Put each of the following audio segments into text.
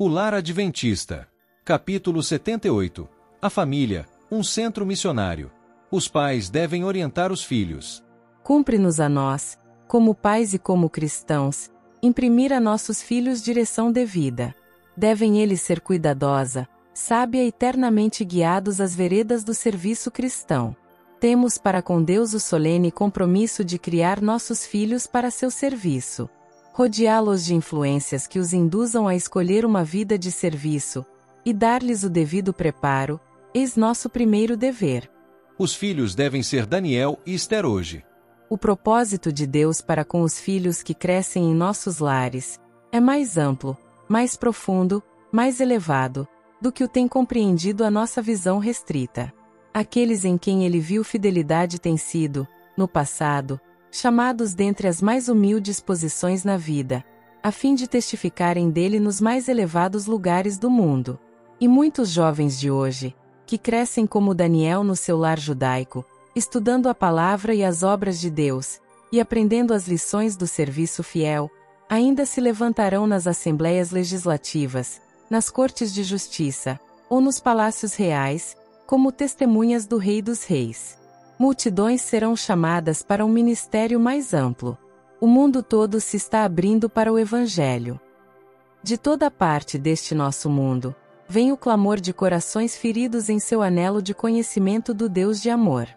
O Lar Adventista. Capítulo 78. A família, um centro missionário. Os pais devem orientar os filhos. Cumpre-nos a nós, como pais e como cristãos, imprimir a nossos filhos direção devida. Devem eles ser cuidadosa, sábia e eternamente guiados às veredas do serviço cristão. Temos para com Deus o solene compromisso de criar nossos filhos para seu serviço. Rodeá-los de influências que os induzam a escolher uma vida de serviço, e dar-lhes o devido preparo, eis nosso primeiro dever. Os filhos devem ser Daniel e Esther hoje. O propósito de Deus para com os filhos que crescem em nossos lares é mais amplo, mais profundo, mais elevado, do que o tem compreendido a nossa visão restrita. Aqueles em quem ele viu fidelidade têm sido, no passado, chamados dentre as mais humildes posições na vida, a fim de testificarem dele nos mais elevados lugares do mundo. E muitos jovens de hoje, que crescem como Daniel no seu lar judaico, estudando a palavra e as obras de Deus, e aprendendo as lições do serviço fiel, ainda se levantarão nas assembleias legislativas, nas cortes de justiça, ou nos palácios reais, como testemunhas do Rei dos Reis. Multidões serão chamadas para um ministério mais amplo. O mundo todo se está abrindo para o Evangelho. De toda parte deste nosso mundo, vem o clamor de corações feridos em seu anelo de conhecimento do Deus de amor.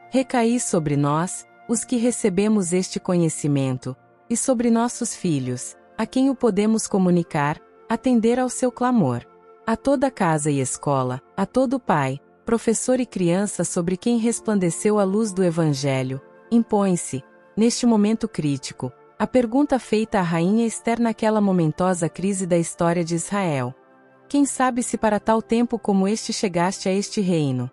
Recaí sobre nós, os que recebemos este conhecimento, e sobre nossos filhos, a quem o podemos comunicar, atender ao seu clamor. A toda casa e escola, a todo pai, professor e criança sobre quem resplandeceu a luz do Evangelho, impõe-se, neste momento crítico, a pergunta feita à rainha Esther naquela momentosa crise da história de Israel. Quem sabe se para tal tempo como este chegaste a este reino?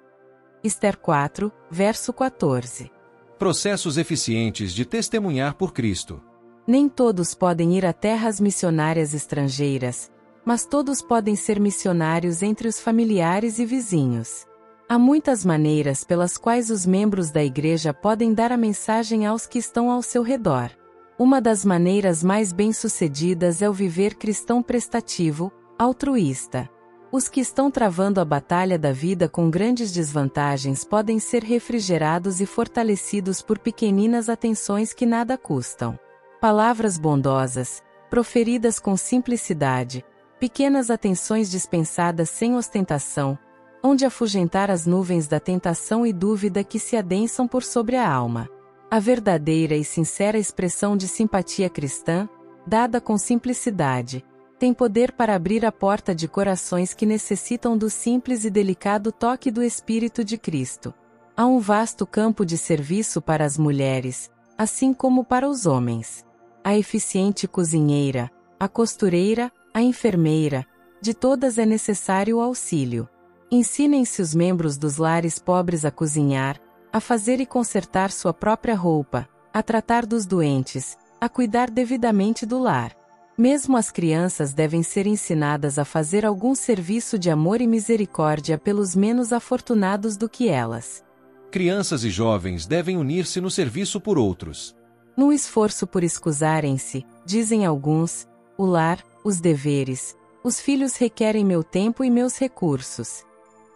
Esther 4, verso 14. Processos eficientes de testemunhar por Cristo. Nem todos podem ir a terras missionárias estrangeiras, mas todos podem ser missionários entre os familiares e vizinhos. Há muitas maneiras pelas quais os membros da igreja podem dar a mensagem aos que estão ao seu redor. Uma das maneiras mais bem-sucedidas é o viver cristão prestativo, altruísta. Os que estão travando a batalha da vida com grandes desvantagens podem ser refrigerados e fortalecidos por pequeninas atenções que nada custam. Palavras bondosas, proferidas com simplicidade, pequenas atenções dispensadas sem ostentação, onde afugentar as nuvens da tentação e dúvida que se adensam por sobre a alma. A verdadeira e sincera expressão de simpatia cristã, dada com simplicidade, tem poder para abrir a porta de corações que necessitam do simples e delicado toque do Espírito de Cristo. Há um vasto campo de serviço para as mulheres, assim como para os homens. A eficiente cozinheira, a costureira, a enfermeira, de todas é necessário o auxílio. Ensinem-se os membros dos lares pobres a cozinhar, a fazer e consertar sua própria roupa, a tratar dos doentes, a cuidar devidamente do lar. Mesmo as crianças devem ser ensinadas a fazer algum serviço de amor e misericórdia pelos menos afortunados do que elas. Crianças e jovens devem unir-se no serviço por outros. No esforço por escusarem-se, dizem alguns, o lar, os deveres, os filhos requerem meu tempo e meus recursos.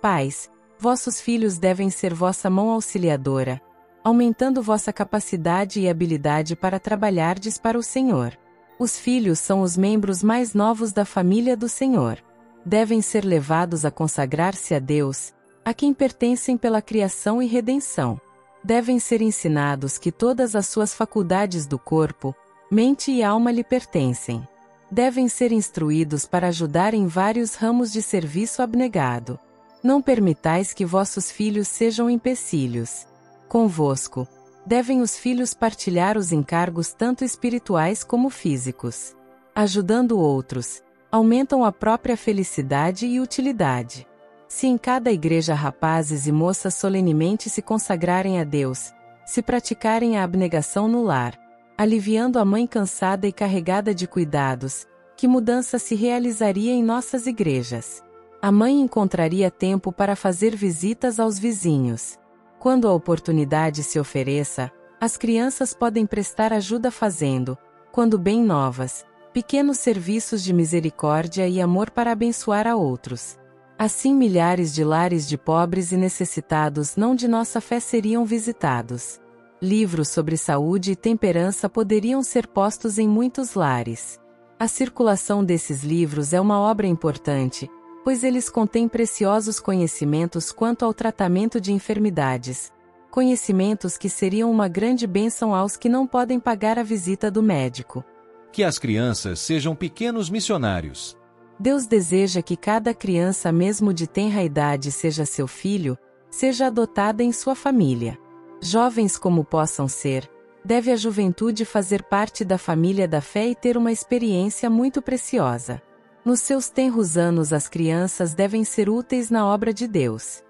Pais, vossos filhos devem ser vossa mão auxiliadora, aumentando vossa capacidade e habilidade para trabalhardes para o Senhor. Os filhos são os membros mais novos da família do Senhor. Devem ser levados a consagrar-se a Deus, a quem pertencem pela criação e redenção. Devem ser ensinados que todas as suas faculdades do corpo, mente e alma lhe pertencem. Devem ser instruídos para ajudar em vários ramos de serviço abnegado. Não permitais que vossos filhos sejam empecilhos. Convosco, devem os filhos partilhar os encargos tanto espirituais como físicos. Ajudando outros, aumentam a própria felicidade e utilidade. Se em cada igreja rapazes e moças solenemente se consagrarem a Deus, se praticarem a abnegação no lar, aliviando a mãe cansada e carregada de cuidados, que mudança se realizaria em nossas igrejas? A mãe encontraria tempo para fazer visitas aos vizinhos. Quando a oportunidade se ofereça, as crianças podem prestar ajuda fazendo, quando bem novas, pequenos serviços de misericórdia e amor para abençoar a outros. Assim milhares de lares de pobres e necessitados não de nossa fé seriam visitados. Livros sobre saúde e temperança poderiam ser postos em muitos lares. A circulação desses livros é uma obra importante, pois eles contêm preciosos conhecimentos quanto ao tratamento de enfermidades, conhecimentos que seriam uma grande bênção aos que não podem pagar a visita do médico. Que as crianças sejam pequenos missionários. Deus deseja que cada criança, mesmo de tenra idade, seja seu filho, seja adotada em sua família. Jovens como possam ser, deve a juventude fazer parte da família da fé e ter uma experiência muito preciosa. Nos seus tenros anos as crianças devem ser úteis na obra de Deus.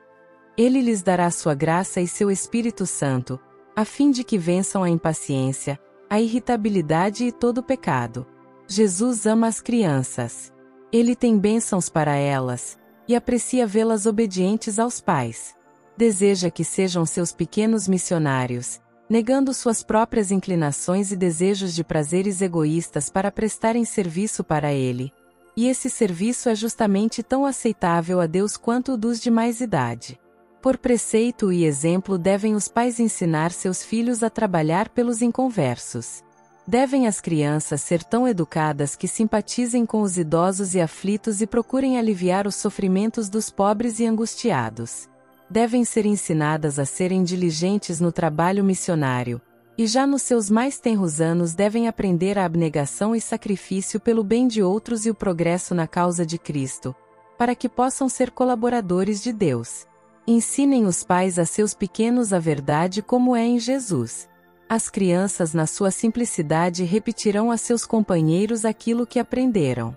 Ele lhes dará sua graça e seu Espírito Santo, a fim de que vençam a impaciência, a irritabilidade e todo o pecado. Jesus ama as crianças. Ele tem bênçãos para elas, e aprecia vê-las obedientes aos pais. Deseja que sejam seus pequenos missionários, negando suas próprias inclinações e desejos de prazeres egoístas para prestarem serviço para Ele. E esse serviço é justamente tão aceitável a Deus quanto o dos de mais idade. Por preceito e exemplo devem os pais ensinar seus filhos a trabalhar pelos inconversos. Devem as crianças ser tão educadas que simpatizem com os idosos e aflitos e procurem aliviar os sofrimentos dos pobres e angustiados. Devem ser ensinadas a serem diligentes no trabalho missionário, e já nos seus mais tenros anos devem aprender a abnegação e sacrifício pelo bem de outros e o progresso na causa de Cristo, para que possam ser colaboradores de Deus. Ensinem os pais a seus pequenos a verdade como é em Jesus. As crianças na sua simplicidade repetirão a seus companheiros aquilo que aprenderam.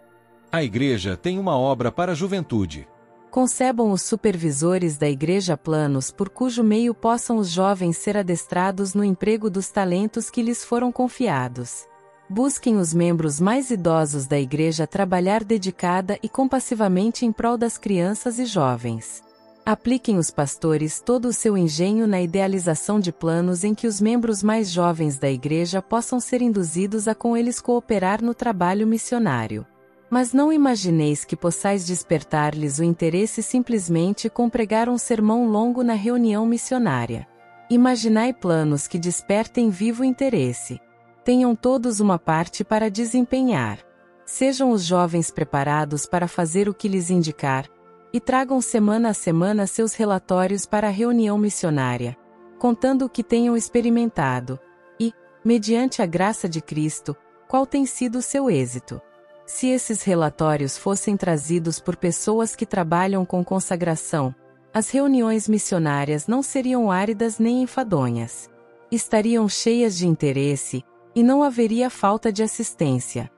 A igreja tem uma obra para a juventude. Concebam os supervisores da igreja planos por cujo meio possam os jovens ser adestrados no emprego dos talentos que lhes foram confiados. Busquem os membros mais idosos da igreja trabalhar dedicada e compassivamente em prol das crianças e jovens. Apliquem os pastores todo o seu engenho na idealização de planos em que os membros mais jovens da igreja possam ser induzidos a com eles cooperar no trabalho missionário. Mas não imagineis que possais despertar-lhes o interesse simplesmente com pregar um sermão longo na reunião missionária. Imaginai planos que despertem vivo interesse. Tenham todos uma parte para desempenhar. Sejam os jovens preparados para fazer o que lhes indicar, e tragam semana a semana seus relatórios para a reunião missionária, contando o que tenham experimentado, e, mediante a graça de Cristo, qual tem sido o seu êxito. Se esses relatórios fossem trazidos por pessoas que trabalham com consagração, as reuniões missionárias não seriam áridas nem enfadonhas. Estariam cheias de interesse, e não haveria falta de assistência.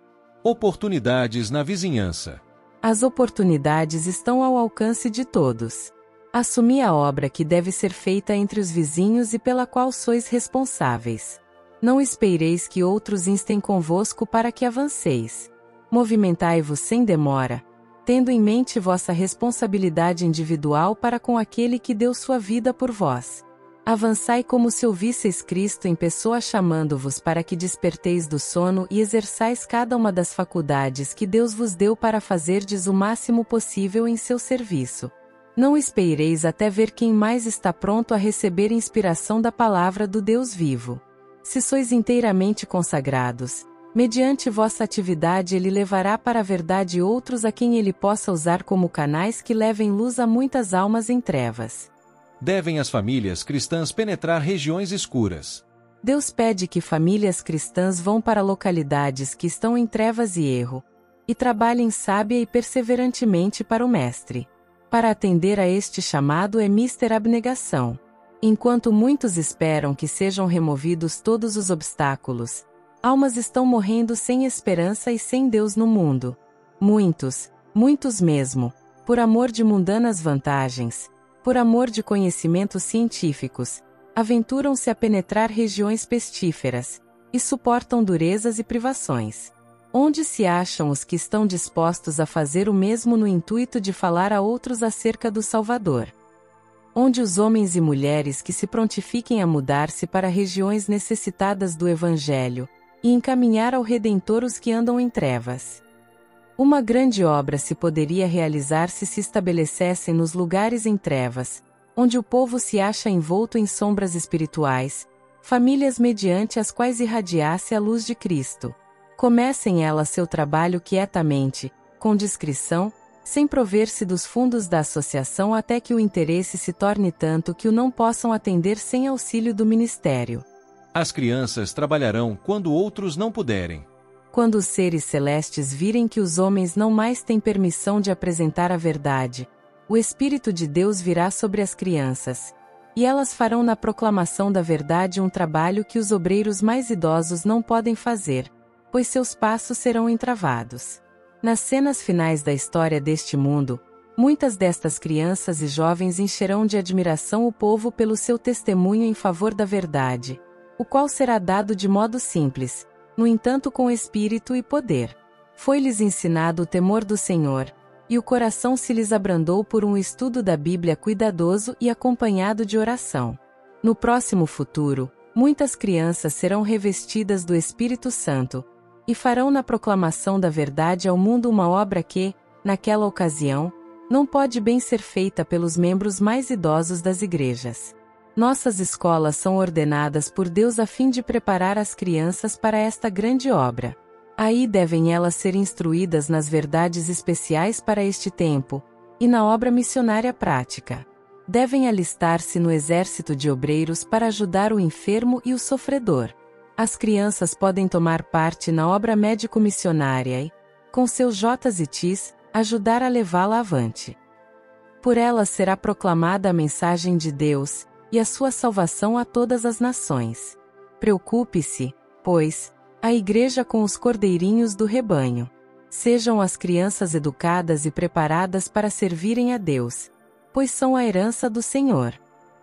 Oportunidades na vizinhança. As oportunidades estão ao alcance de todos. Assumi a obra que deve ser feita entre os vizinhos e pela qual sois responsáveis. Não espereis que outros instem convosco para que avanceis. Movimentai-vos sem demora, tendo em mente vossa responsabilidade individual para com aquele que deu sua vida por vós. Avançai como se ouvisseis Cristo em pessoa chamando-vos para que desperteis do sono e exerçais cada uma das faculdades que Deus vos deu para fazerdes o máximo possível em seu serviço. Não espereis até ver quem mais está pronto a receber inspiração da palavra do Deus vivo. Se sois inteiramente consagrados, mediante vossa atividade Ele levará para a verdade outros a quem Ele possa usar como canais que levem luz a muitas almas em trevas. Devem as famílias cristãs penetrar regiões escuras. Deus pede que famílias cristãs vão para localidades que estão em trevas e erro, e trabalhem sábia e perseverantemente para o Mestre. Para atender a este chamado é mister abnegação. Enquanto muitos esperam que sejam removidos todos os obstáculos, almas estão morrendo sem esperança e sem Deus no mundo. Muitos mesmo, por amor de mundanas vantagens, por amor de conhecimentos científicos, aventuram-se a penetrar regiões pestíferas, e suportam durezas e privações. Onde se acham os que estão dispostos a fazer o mesmo no intuito de falar a outros acerca do Salvador? Onde os homens e mulheres que se prontifiquem a mudar-se para regiões necessitadas do Evangelho, e encaminhar ao Redentor os que andam em trevas. Uma grande obra se poderia realizar se estabelecessem nos lugares em trevas, onde o povo se acha envolto em sombras espirituais, famílias mediante as quais irradiasse a luz de Cristo. Comecem elas seu trabalho quietamente, com discrição, sem prover-se dos fundos da associação até que o interesse se torne tanto que o não possam atender sem auxílio do ministério. As crianças trabalharão quando outros não puderem. Quando os seres celestes virem que os homens não mais têm permissão de apresentar a verdade, o Espírito de Deus virá sobre as crianças, e elas farão na proclamação da verdade um trabalho que os obreiros mais idosos não podem fazer, pois seus passos serão entravados. Nas cenas finais da história deste mundo, muitas destas crianças e jovens encherão de admiração o povo pelo seu testemunho em favor da verdade, o qual será dado de modo simples, no entanto com espírito e poder. Foi-lhes ensinado o temor do Senhor, e o coração se lhes abrandou por um estudo da Bíblia cuidadoso e acompanhado de oração. No próximo futuro, muitas crianças serão revestidas do Espírito Santo, e farão na proclamação da verdade ao mundo uma obra que, naquela ocasião, não pode bem ser feita pelos membros mais idosos das igrejas. Nossas escolas são ordenadas por Deus a fim de preparar as crianças para esta grande obra. Aí devem elas ser instruídas nas verdades especiais para este tempo, e na obra missionária prática. Devem alistar-se no exército de obreiros para ajudar o enfermo e o sofredor. As crianças podem tomar parte na obra médico-missionária e, com seus J's e T's, ajudar a levá-la avante. Por elas será proclamada a mensagem de Deus, e a sua salvação a todas as nações. Preocupe-se, pois, a Igreja com os cordeirinhos do rebanho. Sejam as crianças educadas e preparadas para servirem a Deus, pois são a herança do Senhor.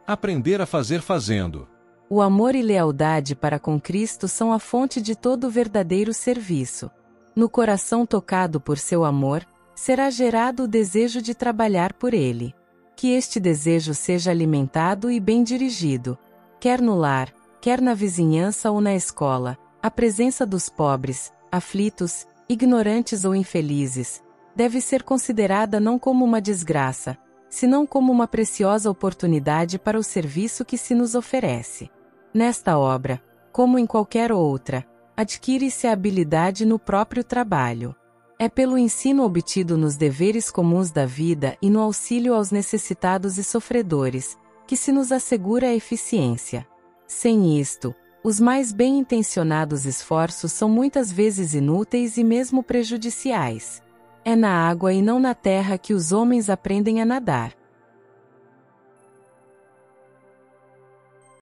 Aprender a fazer fazendo. O amor e lealdade para com Cristo são a fonte de todo o verdadeiro serviço. No coração tocado por seu amor, será gerado o desejo de trabalhar por ele. Que este desejo seja alimentado e bem dirigido, quer no lar, quer na vizinhança ou na escola. A presença dos pobres, aflitos, ignorantes ou infelizes, deve ser considerada não como uma desgraça, senão como uma preciosa oportunidade para o serviço que se nos oferece. Nesta obra, como em qualquer outra, adquire-se a habilidade no próprio trabalho. É pelo ensino obtido nos deveres comuns da vida e no auxílio aos necessitados e sofredores, que se nos assegura a eficiência. Sem isto, os mais bem-intencionados esforços são muitas vezes inúteis e mesmo prejudiciais. É na água e não na terra que os homens aprendem a nadar.